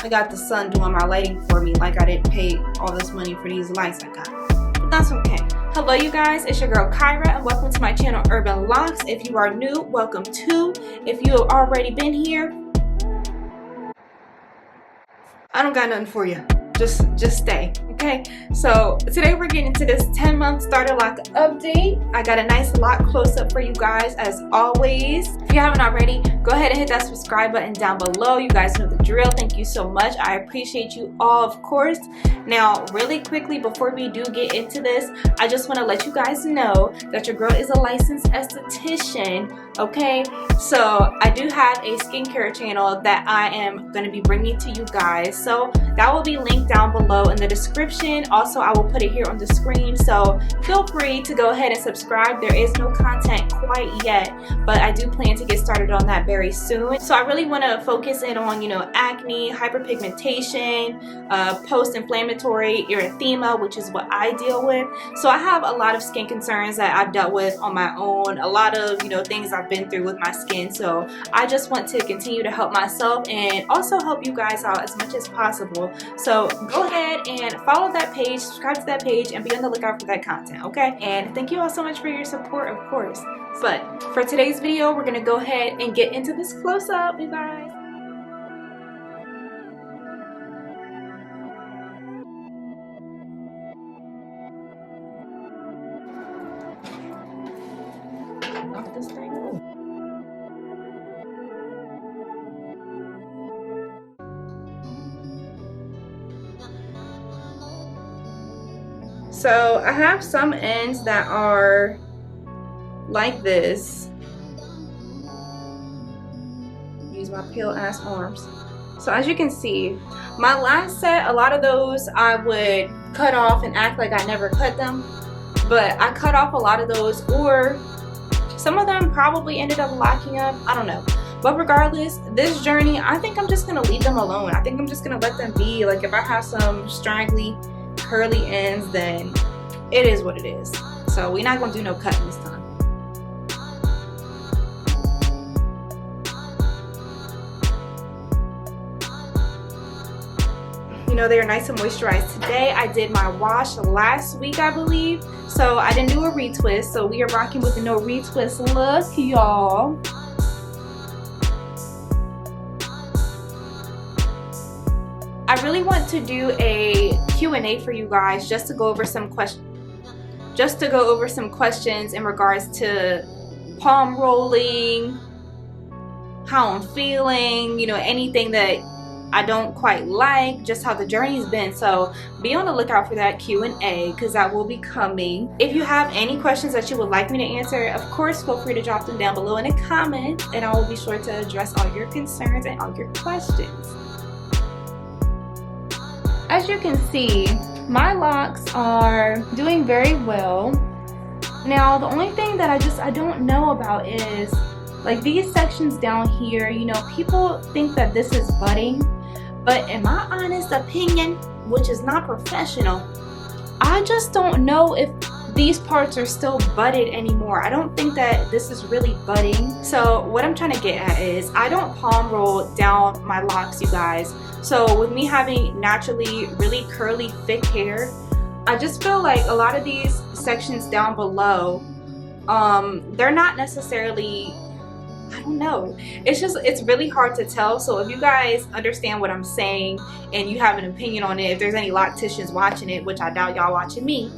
I got the sun doing my lighting for me, like I didn't pay all this money for these lights I got. But that's okay. Hello you guys, it's your girl Kyra and welcome to my channel Urban Locks. If you are new, welcome to. If you have already been here, I don't got nothing for you. Just stay, okay? So today we're getting into this 10-month starter lock update. I got a nice lock close up for you guys as always. If you haven't already, go ahead and hit that subscribe button down below. You guys know the drill. Thank you so much. I appreciate you all, of course. Now, really quickly before we do get into this, I just want to let you guys know that your girl is a licensed esthetician, okay? So I do have a skincare channel that I am going to be bringing to you guys. So that will be linked down below in the description. Also, I will put it here on the screen, so feel free to go ahead and subscribe. There is no content quite yet, but I do plan to get started on that very soon. So I really want to focus in on, you know, acne, hyperpigmentation, post-inflammatory erythema, which is what I deal with. So I have a lot of skin concerns that I've dealt with on my own, a lot of, you know, things I've been through with my skin. So I just want to continue to help myself and also help you guys out as much as possible. So go ahead and follow that page, subscribe to that page, and be on the lookout for that content, okay? And thank you all so much for your support, of course. But for today's video, we're gonna go ahead and get into this close-up, you guys. Knock this thing off. So I have some ends that are like this. Use my pale ass arms. So as you can see, my last set, a lot of those I would cut off and act like I never cut them. But I cut off a lot of those, or some of them probably ended up locking up. I don't know. But regardless, this journey, I think I'm just going to leave them alone. I think I'm just going to let them be. Like if I have some straggly curly ends, then it is what it is. So we're not gonna do no cutting this time. You know, they are nice and moisturized today. I did my wash last week, I believe, so I didn't do a retwist. So we are rocking with the no retwist look, y'all. I really want to do a Q&A for you guys, just to go over some questions in regards to palm rolling, how I'm feeling, you know, anything that I don't quite like, just how the journey's been. So be on the lookout for that Q&A, because that will be coming. If you have any questions that you would like me to answer, of course feel free to drop them down below in the comments, and I will be sure to address all your concerns and all your questions. As you can see, my locks are doing very well. Now, the only thing that I don't know about is like these sections down here. You know, people think that this is budding, but in my honest opinion, which is not professional, I just don't know if these parts are still budded anymore. I don't think that this is really budding. So what I'm trying to get at is I don't palm roll down my locks, you guys. So with me having naturally really curly thick hair, I just feel like a lot of these sections down below, they're not necessarily, I don't know, it's really hard to tell. So if you guys understand what I'm saying and you have an opinion on it, if there's any locticians watching it, which I doubt y'all watching me,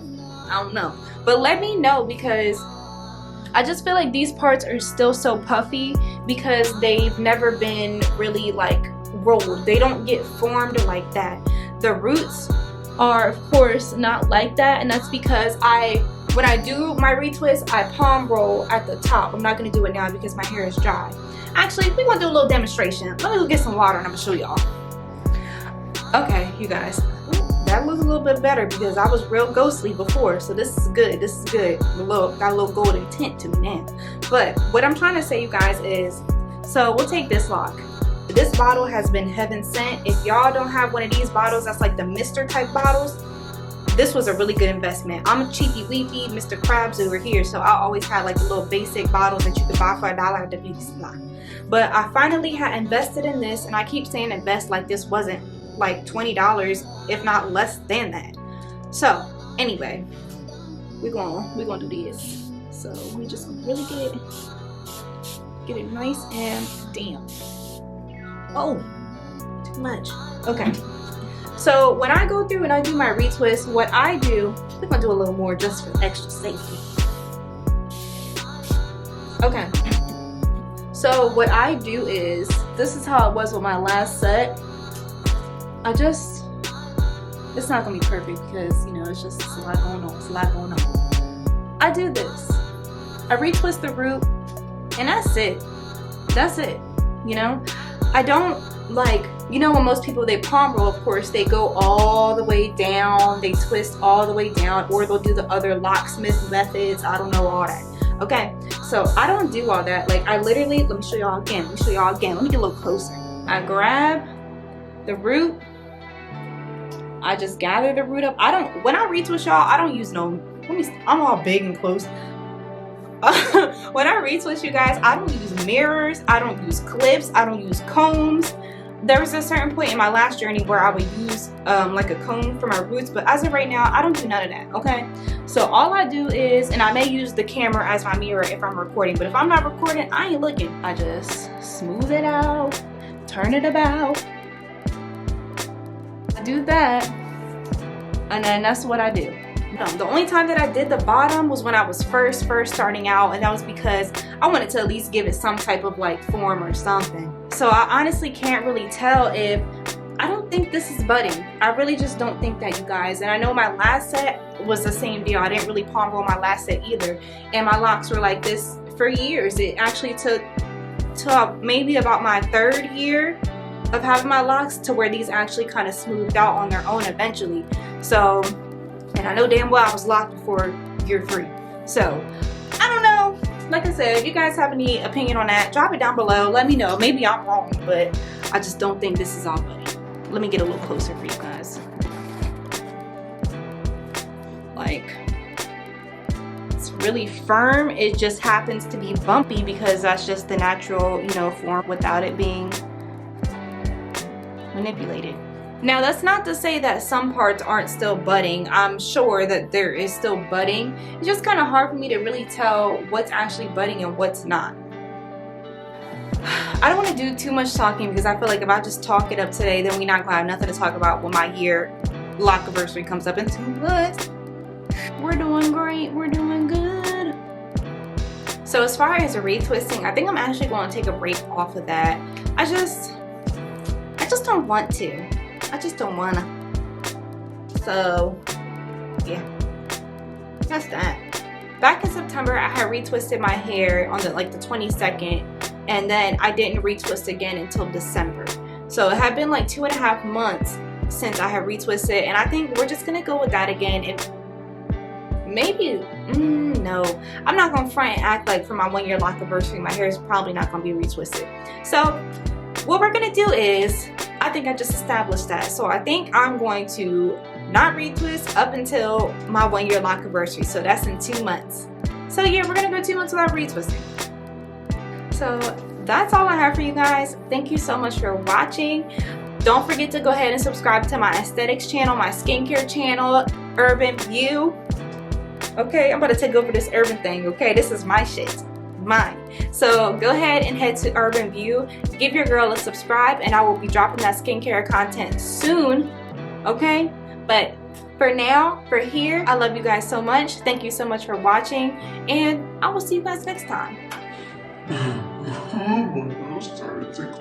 I don't know, but let me know, because I just feel like these parts are still so puffy because they've never been really like rolled. They don't get formed like that. The roots are of course not like that, and that's because when I do my retwist, I palm roll at the top. I'm not going to do it now because my hair is dry. Actually, we're going to do a little demonstration. Let me go get some water and I'm going to show y'all. Okay, you guys, that looks a little bit better because I was real ghostly before, so this is good. This is good. Got a little golden tint to me now. But what I'm trying to say, you guys, is, so we'll take this lock. This bottle has been heaven sent. If y'all don't have one of these bottles, that's like the Mr. type bottles, this was a really good investment. I'm a cheapy weepy Mr. Krabs over here, so I always had like the little basic bottles that you could buy for $1 at the beauty supply. But I finally had invested in this, and I keep saying invest like this wasn't like $20, if not less than that. So anyway, we're gonna do this. So we just really get it nice and damp. Oh, too much. Okay. So when I go through and I do my retwist, what I do, we're gonna do a little more just for extra safety. Okay. So what I do is, this is how it was with my last set. It's not gonna be perfect because, you know, it's a lot going on. It's a lot going on. I do this. I retwist the root, and that's it. That's it. You know, I don't like, you know, when most people, they palm roll, of course, they go all the way down, they twist all the way down, or they'll do the other locksmith methods. I don't know all that. Okay, so I don't do all that. Like, I literally, let me show y'all again. Let me get a little closer. I grab the root. I just gather the root up. When I retwist, y'all, I don't use no, I'm all big and close. When I retwist, you guys, I don't use mirrors. I don't use clips. I don't use combs. There was a certain point in my last journey where I would use like a comb for my roots, but as of right now, I don't do none of that, okay? So all I do is, and I may use the camera as my mirror if I'm recording, but if I'm not recording, I ain't looking. I just smooth it out, turn it about. I do that, and then that's what I do. The only time that I did the bottom was when I was first starting out, and that was because I wanted to at least give it some type of like form or something. So I honestly can't really tell if, I don't think this is budding. I really just don't think that, you guys. And I know my last set was the same deal. I didn't really palm roll my last set either, and my locks were like this for years. It actually took till maybe about my 3rd year of having my locks to where these actually kind of smoothed out on their own eventually. So, and I know damn well I was locked before year 3. So I don't know. Like I said, if you guys have any opinion on that, drop it down below. Let me know. Maybe I'm wrong, but I just don't think this is all buddy. Let me get a little closer for you guys. Like, it's really firm. It just happens to be bumpy because that's just the natural, you know, form without it being manipulated. Now, that's not to say that some parts aren't still budding. I'm sure that there is still budding. It's just kind of hard for me to really tell what's actually budding and what's not. I don't want to do too much talking because I feel like if I just talk it up today, then we're not going to have nothing to talk about when my year lock anniversary comes up in 2 months. We're doing great. We're doing good. So as far as retwisting, I think I'm actually going to take a break off of that. I just don't want to. I just don't wanna. So yeah, that's that. Back in September, I had retwisted my hair on the 22nd, and then I didn't retwist again until December. So it had been like 2.5 months since I had retwisted, and I think we're just gonna go with that again. If maybe no, I'm not gonna front and act like for my 1 year lock anniversary my hair is probably not gonna be retwisted. So what we're gonna do is, I think I just established that. So I think I'm going to not retwist up until my 1 year lock anniversary. So that's in 2 months. So yeah, we're gonna go 2 months without retwisting. So that's all I have for you guys. Thank you so much for watching. Don't forget to go ahead and subscribe to my aesthetics channel, my skincare channel, HerbN View. Okay, I'm about to take over this urban thing. Okay, this is my shit. Mine. So go ahead and head to HerbN View, give your girl a subscribe, and I will be dropping that skincare content soon. Okay, but for now, for here, I love you guys so much. Thank you so much for watching, and I will see you guys next time. I'm starting to tickle.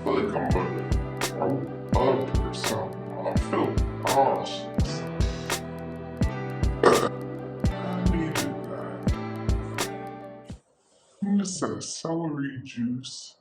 I feel like I'm up or something. I feel nauseous. I needed that. It's that celery juice.